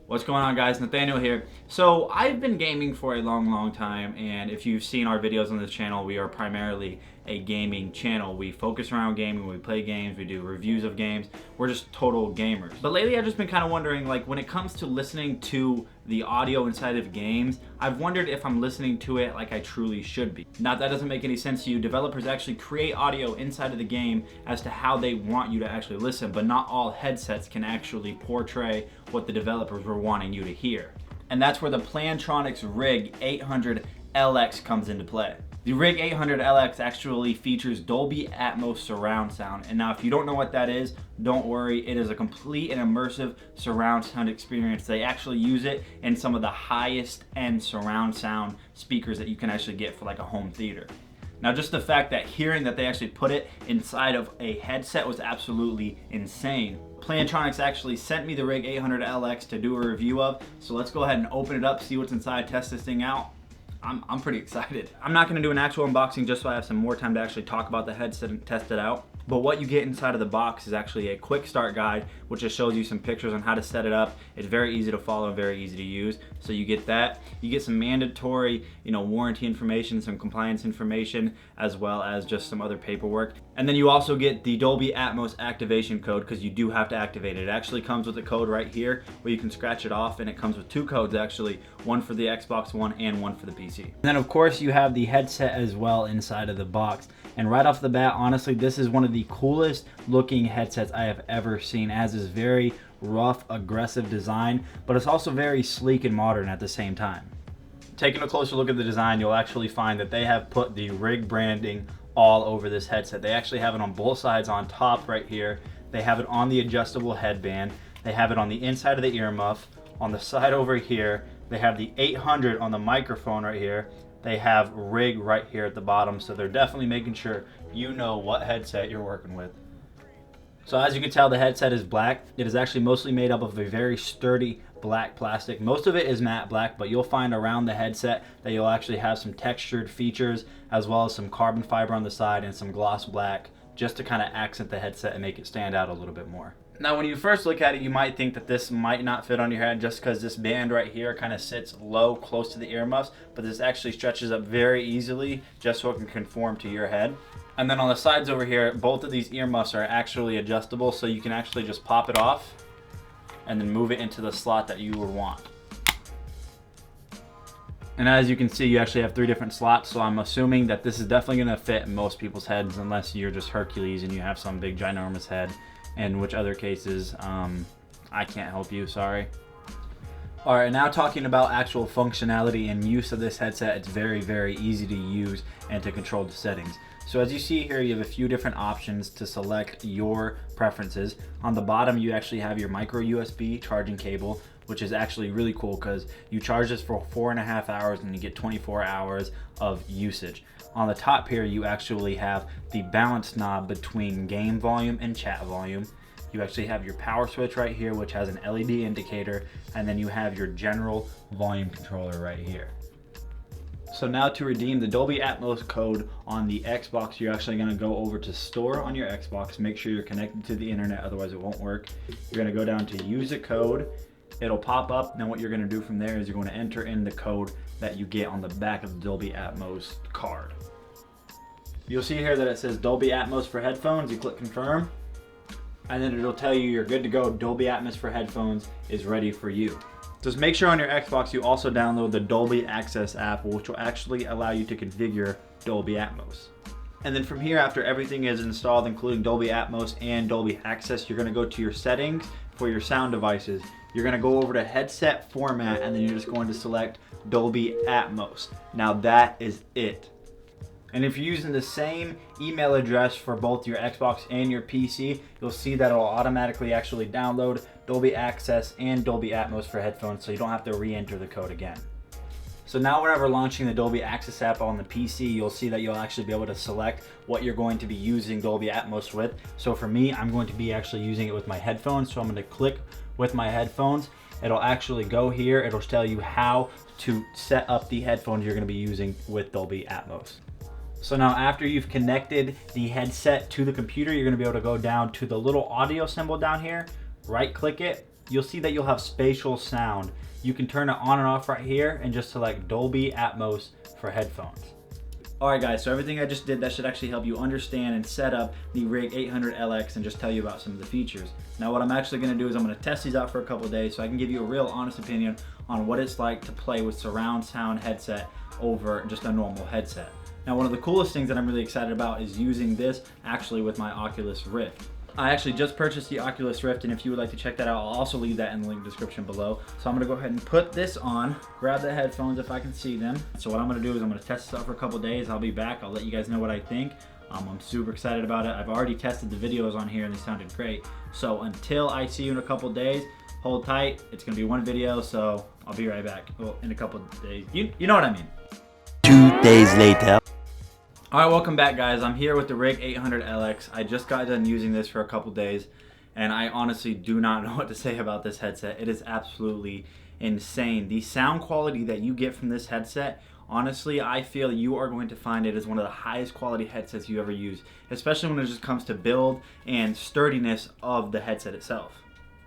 What's going on, guys? Nathaniel here. So I've been gaming for a long time, and if you've seen our videos on this channel, we are primarily a gaming channel. We focus around gaming, we play games, we do reviews of games. We're just total gamers. But lately I've just been kind of wondering, like, when it comes to listening to the audio inside of games, I've wondered if I'm listening to it like I truly should be. Now, if that doesn't make any sense to you, developers actually create audio inside of the game as to how they want you to actually listen, but not all headsets can actually portray what the developers were wanting you to hear. And that's where the Plantronics RIG 800LX comes into play. The RIG 800LX actually features Dolby Atmos surround sound. And now if you don't know what that is, don't worry, it is a complete and immersive surround sound experience. They actually use it in some of the highest end surround sound speakers that you can actually get for like a home theater. Now, just the fact that hearing that they actually put it inside of a headset was absolutely insane. Plantronics actually sent me the RIG 800LX to do a review of, so let's go ahead and open it up, see what's inside, test this thing out. I'm pretty excited. I'm not gonna do an actual unboxing just so I have some more time to actually talk about the headset and test it out. But what you get inside of the box is actually a quick start guide, which just shows you some pictures on how to set it up. It's very easy to follow and very easy to use. So you get that. You get some mandatory, warranty information, some compliance information, as well as just some other paperwork. And then you also get the Dolby Atmos activation code, because you do have to activate it. It actually comes with a code right here where you can scratch it off, and it comes with two codes actually, one for the Xbox One and one for the PC. And then of course you have the headset as well inside of the box. And right off the bat, honestly, this is one of the coolest looking headsets I have ever seen, as is very rough, aggressive design, but it's also very sleek and modern at the same time. Taking a closer look at the design, you'll actually find that they have put the RIG branding all over this headset. They actually have it on both sides, on top right here. They have it on the adjustable headband. They have it on the inside of the earmuff. On the side over here, they have the 800 on the microphone right here. They have RIG right here at the bottom, so they're definitely making sure you know what headset you're working with. So as you can tell, the headset is black. It is actually mostly made up of a very sturdy black plastic. Most of it is matte black, but you'll find around the headset that you'll actually have some textured features, as well as some carbon fiber on the side and some gloss black, just to kind of accent the headset and make it stand out a little bit more. Now, when you first look at it, you might think that this might not fit on your head just because this band right here kind of sits low, close to the earmuffs, but this actually stretches up very easily just so it can conform to your head. And then on the sides over here, both of these earmuffs are actually adjustable, so you can actually just pop it off and then move it into the slot that you would want. And as you can see, you actually have 3 different slots, so I'm assuming that this is definitely going to fit in most people's heads, unless you're just Hercules and you have some big ginormous head, in which other cases I can't help you, sorry. Alright, now talking about actual functionality and use of this headset, it's very easy to use and to control the settings. So as you see here, you have a few different options to select your preferences. On the bottom, you actually have your micro USB charging cable, which is actually really cool because you charge this for 4.5 hours and you get 24 hours of usage. On the top here, you actually have the balance knob between game volume and chat volume. You actually have your power switch right here, which has an LED indicator, and then you have your general volume controller right here. So now to redeem the Dolby Atmos code on the Xbox, you're actually going to go over to Store on your Xbox. Make sure you're connected to the internet, otherwise it won't work. You're going to go down to Use a Code. It'll pop up. Then what you're going to do from there is you're going to enter in the code that you get on the back of the Dolby Atmos card. You'll see here that it says Dolby Atmos for headphones. You click confirm, and then it'll tell you you're good to go. Dolby Atmos for headphones is ready for you. Just make sure on your Xbox you also download the Dolby Access app, which will actually allow you to configure Dolby Atmos. And then from here, after everything is installed, including Dolby Atmos and Dolby Access, you're going to go to your settings for your sound devices. You're going to go over to headset format, and then you're just going to select Dolby Atmos. Now that is it. And if you're using the same email address for both your Xbox and your PC, you'll see that it'll automatically actually download Dolby Access and Dolby Atmos for headphones, so you don't have to re-enter the code again. So now whenever launching the Dolby Access app on the PC, you'll see that you'll actually be able to select what you're going to be using Dolby Atmos with. So for me, I'm going to be actually using it with my headphones, so I'm going to click with my headphones. It'll actually go here, it'll tell you how to set up the headphones you're going to be using with Dolby Atmos. So now after you've connected the headset to the computer, you're going to be able to go down to the little audio symbol down here, right click it, you'll see that you'll have spatial sound. You can turn it on and off right here and just select Dolby Atmos for headphones. Alright guys, so everything I just did, that should actually help you understand and set up the RIG 800LX and just tell you about some of the features. Now what I'm actually going to do is I'm going to test these out for a couple of days so I can give you a real honest opinion on what it's like to play with surround sound headset over just a normal headset. Now one of the coolest things that I'm really excited about is using this actually with my Oculus Rift. I actually just purchased the Oculus Rift, and if you would like to check that out, I'll also leave that in the link description below. So I'm gonna go ahead and put this on, grab the headphones if I can see them. So what I'm gonna do is I'm gonna test this out for a couple days. I'll be back, I'll let you guys know what I think. I'm super excited about it. I've already tested the videos on here and they sounded great. So until I see you in a couple days, hold tight. It's gonna be one video, so I'll be right back. Well, in a couple days. You know what I mean. 2 days later. Alright, welcome back guys. I'm here with the RIG 800LX. I just got done using this for a couple days and I honestly do not know what to say about this headset. It is absolutely insane. The sound quality that you get from this headset, honestly, I feel you are going to find it as one of the highest quality headsets you ever use, especially when it just comes to build and sturdiness of the headset itself.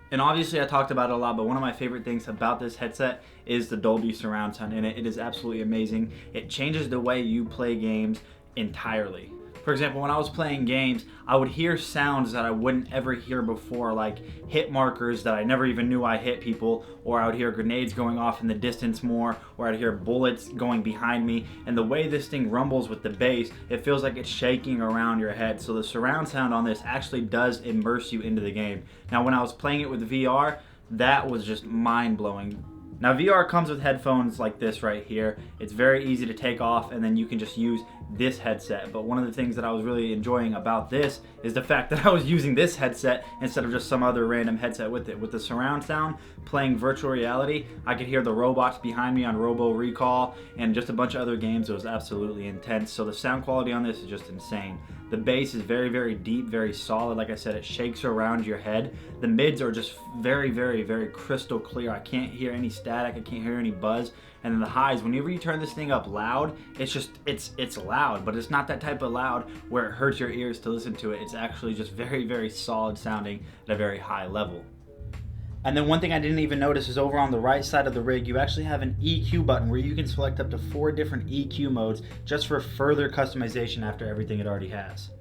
And obviously I talked about it a lot, but one of my favorite things about this headset is the Dolby surround sound in it. It is absolutely amazing. It changes the way you play games entirely. For example, when I was playing games, I would hear sounds that I wouldn't ever hear before, like hit markers that I never even knew I hit people, or I would hear grenades going off in the distance more, or I'd hear bullets going behind me. And the way this thing rumbles with the bass, it feels like it's shaking around your head. So the surround sound on this actually does immerse you into the game. Now when I was playing it with VR, that was just mind-blowing. Now VR comes with headphones like this right here. It's very easy to take off and then you can just use this headset. But one of the things that I was really enjoying about this is the fact that I was using this headset instead of just some other random headset with it. With the surround sound, playing virtual reality, I could hear the robots behind me on Robo Recall and just a bunch of other games. It was absolutely intense. So the sound quality on this is just insane. The bass is very, very deep, very solid. Like I said, it shakes around your head. The mids are just very, very, very crystal clear. I can't hear any static. I can't hear any buzz. And then the highs, whenever you turn this thing up loud, it's loud, but it's not that type of loud where it hurts your ears to listen to it. It's actually just very, very solid sounding at a very high level. And then one thing I didn't even notice is over on the right side of the RIG, you actually have an EQ button where you can select up to 4 different EQ modes just for further customization after everything it already has.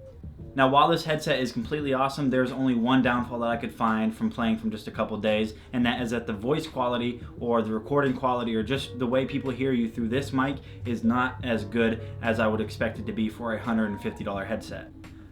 Now while this headset is completely awesome, there's only one downfall that I could find from playing from just a couple days, and that is that the voice quality or the recording quality or just the way people hear you through this mic is not as good as I would expect it to be for a $150 headset.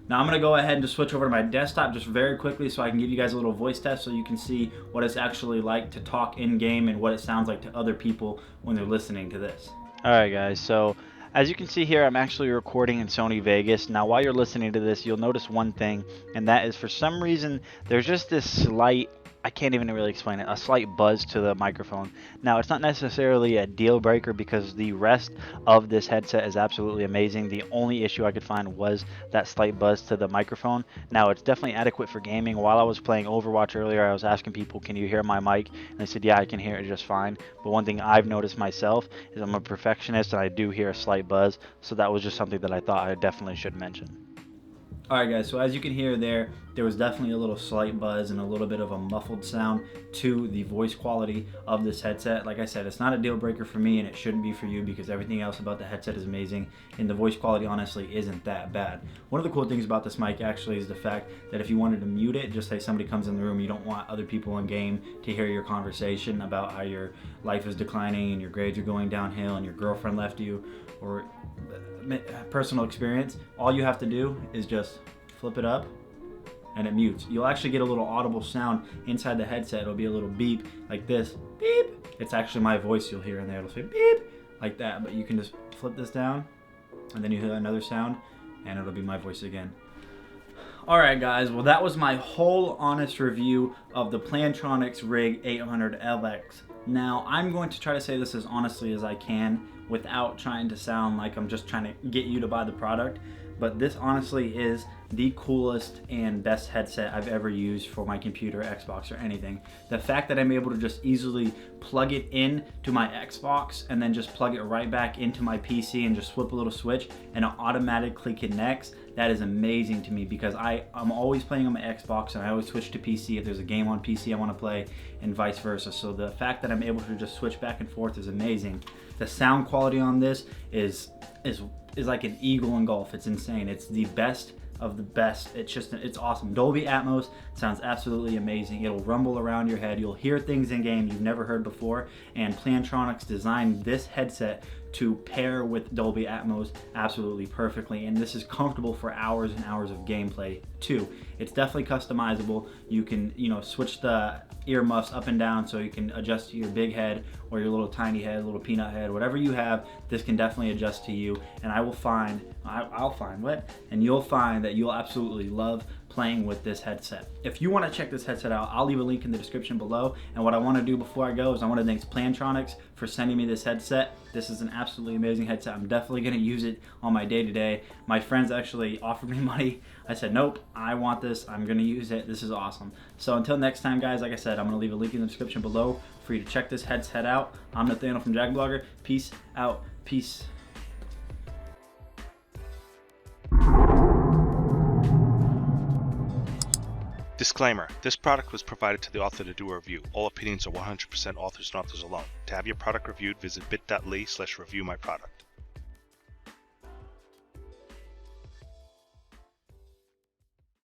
Now I'm going to go ahead and just switch over to my desktop just very quickly so I can give you guys a little voice test so you can see what it's actually like to talk in-game and what it sounds like to other people when they're listening to this. Alright guys, so as you can see here, I'm actually recording in Sony Vegas. Now while you're listening to this, you'll notice one thing, and that is for some reason there's just this slight, I can't even really explain it, a slight buzz to the microphone. Now it's not necessarily a deal breaker because the rest of this headset is absolutely amazing. The only issue I could find was that slight buzz to the microphone. Now it's definitely adequate for gaming. While I was playing Overwatch earlier, I was asking people, can you hear my mic? And they said, yeah, I can hear it just fine. But one thing I've noticed myself is I'm a perfectionist and I do hear a slight buzz. So that was just something that I thought I definitely should mention. Alright guys, so as you can hear there was definitely a little slight buzz and a little bit of a muffled sound to the voice quality of this headset. Like I said, it's not a deal breaker for me and it shouldn't be for you because everything else about the headset is amazing and the voice quality honestly isn't that bad. One of the cool things about this mic actually is the fact that if you wanted to mute it, just say somebody comes in the room, you don't want other people in game to hear your conversation about how your life is declining and your grades are going downhill and your girlfriend left you, or personal experience, all you have to do is just flip it up and it mutes. You'll actually get a little audible sound inside the headset. It'll be a little beep like this, beep. It's actually my voice you'll hear in there. It'll say beep like that, but you can just flip this down and then you hear another sound and it'll be my voice again. Alright guys, well that was my whole honest review of the Plantronics RIG 800LX. Now I'm going to try to say this as honestly as I can without trying to sound like I'm just trying to get you to buy the product. but this honestly is the coolest and best headset I've ever used for my computer, Xbox, or anything. The fact that I'm able to just easily plug it in to my Xbox and then just plug it right back into my PC and just flip a little switch and it automatically connects, that is amazing to me, because I'm always playing on my Xbox and I always switch to PC if there's a game on PC I want to play, and vice versa. So the fact that I'm able to just switch back and forth is amazing. The sound quality on this is like an eagle in golf. It's insane. It's the best of the best. It's awesome. Dolby Atmos sounds absolutely amazing. It'll rumble around your head. You'll hear things in game you've never heard before, and Plantronics designed this headset to pair with Dolby Atmos absolutely perfectly, and this is comfortable for hours and hours of gameplay too. It's definitely customizable. You can, switch the earmuffs up and down so you can adjust to your big head or your little tiny head, little peanut head, whatever you have, this can definitely adjust to you, and I'll find you'll find that you'll absolutely love playing with this headset. If you want to check this headset out, I'll leave a link in the description below, and what I want to do before I go is I want to thank Plantronics for sending me this headset. This is an absolutely amazing headset. I'm definitely going to use it on my day-to-day. My friends actually offered me money. I said, nope, I want this. I'm going to use it. This is awesome. So until next time, guys, like I said, I'm going to leave a link in the description below for you to check this headset out. I'm Nathaniel from JagBlogger. Peace out. Peace. Disclaimer: this product was provided to the author to do a review. All opinions are 100% authors and authors alone. To have your product reviewed, visit bit.ly/reviewmyproduct.